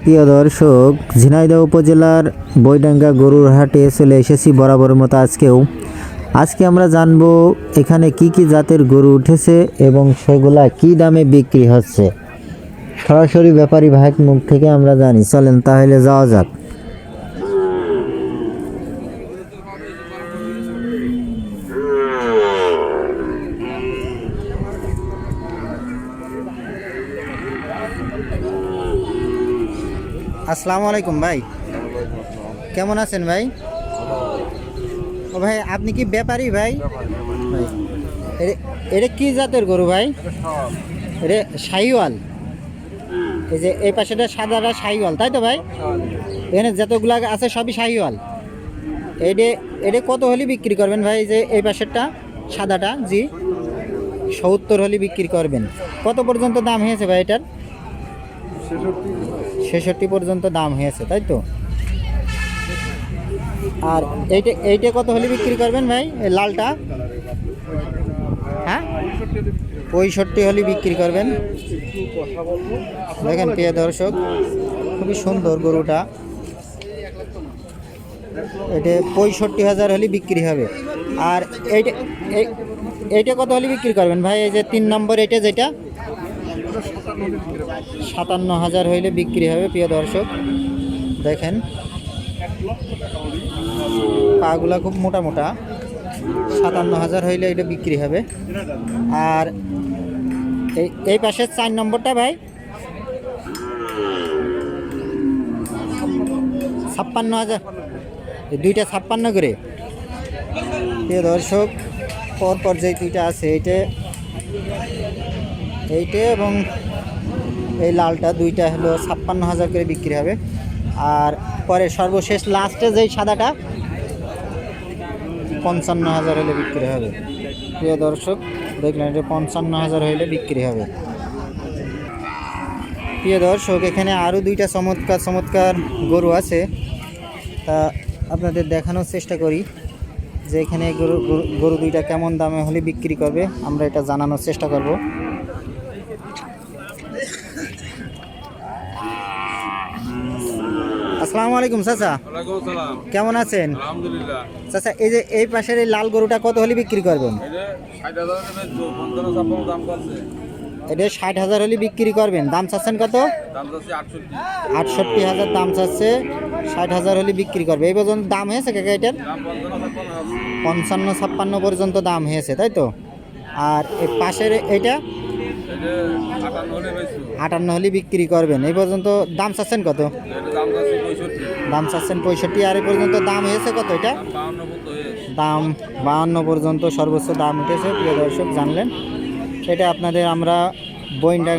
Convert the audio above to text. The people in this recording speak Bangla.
প্রিয় দর্শক, ঝিনাইদহ উপজেলার বৈডাঙ্গা গরুর হাটে চলে এসেছি বরাবরের মতো আজকে আমরা জানবো এখানে কি কি জাতের গরু উঠেছে এবং সেগুলা কি দামে বিক্রি হচ্ছে। সরাসরি ব্যাপারী ভাইয়ের মুখ থেকে আমরা জানি, চলেন তাহলে যাওয়া যাক। আসসালামু আলাইকুম ভাই, কেমন আছেন ভাই? ও ভাই, আপনি কি ব্যাপারী ভাই? ভাই, এটা কি জাতের গরু ভাই? এটা শাহিওয়াল। এই যে এই পাশেটা সাদাটা শাহিওয়াল, তাই তো ভাই? এখানে যতগুলা আছে সবই শাহিওয়াল। এটা এটা কত হলে বিক্রি করবেন ভাই? যে এই পাশেরটা সাদাটা, জি 70 হলে বিক্রি করবেন। কত পর্যন্ত দাম হয়েছে ভাই এটার? 66 পর্যন্ত দাম হয়েছে, তাই তো? আর এইটা কত হলে বিক্রি করবেন ভাই? এই লালটা, হ্যাঁ 65 হলে বিক্রি করবেন। দেখেন প্রিয় দর্শক, খুবই সুন্দর গরুটা। এটা 65,000 হলে বিক্রি হবে। আর এইটা কত হলে বিক্রি করবেন ভাই? এই যে 3 নম্বর, এটা যেটা 57,000 হইলে বিক্রি হবে। প্রিয় দর্শক দেখেন, পাগুলা খুব মোটা মোটা। 57,000 হইলে এটা বিক্রি হবে। আর এই পাশের 4 নম্বরটা ভাই 56,000, এই দুইটা 56 করে। প্রিয় দর্শক, পরপর যে দুইটা আছে, এইটা এবং এই লালটা, দুইটা হলো 56,000 করে বিক্রি হবে। আর পরে সর্বশেষ লাস্টে যেই সাদাটা 55,000 হলে বিক্রি হবে। প্রিয় দর্শক দেখলেন, এটা 55,000 হইলে বিক্রি হবে। প্রিয় দর্শক, এখানে আরও দুইটা চমৎকার গরু আছে, তা আপনাদের দেখানোর চেষ্টা করি যে এখানে গরু দুইটা কেমন দামে হলে বিক্রি করবে, আমরা এটা জানানোর চেষ্টা করব। আসসালামু আলাইকুম চাচা, কেমন আছেন? চাচা, এই যে এই পাশের এই লাল গরুটা কত হলে বিক্রি করবেন? এটা 60,000 হলে বিক্রি করবেন। দাম চাচ্ছেন কত? 68,000 দাম চাচ্ছে। 60,000 হলে বিক্রি করবে। এই পর্যন্ত দাম হয়েছে কাকা এটার? 55-56 পর্যন্ত দাম হয়েছে, তাই তো? আর এই পাশের এইটা 58 হলে বিক্রি করবেন। এই পর্যন্ত দাম চাচ্ছেন কত? দাম চাচ্ছেন 65। আর এই পর্যন্ত দাম হয়েছে কত? এটা দাম 52 পর্যন্ত সর্বোচ্চ দাম উঠেছে। প্রিয় দর্শক জানলেন, এটা আপনাদের আমরা বইন্ডা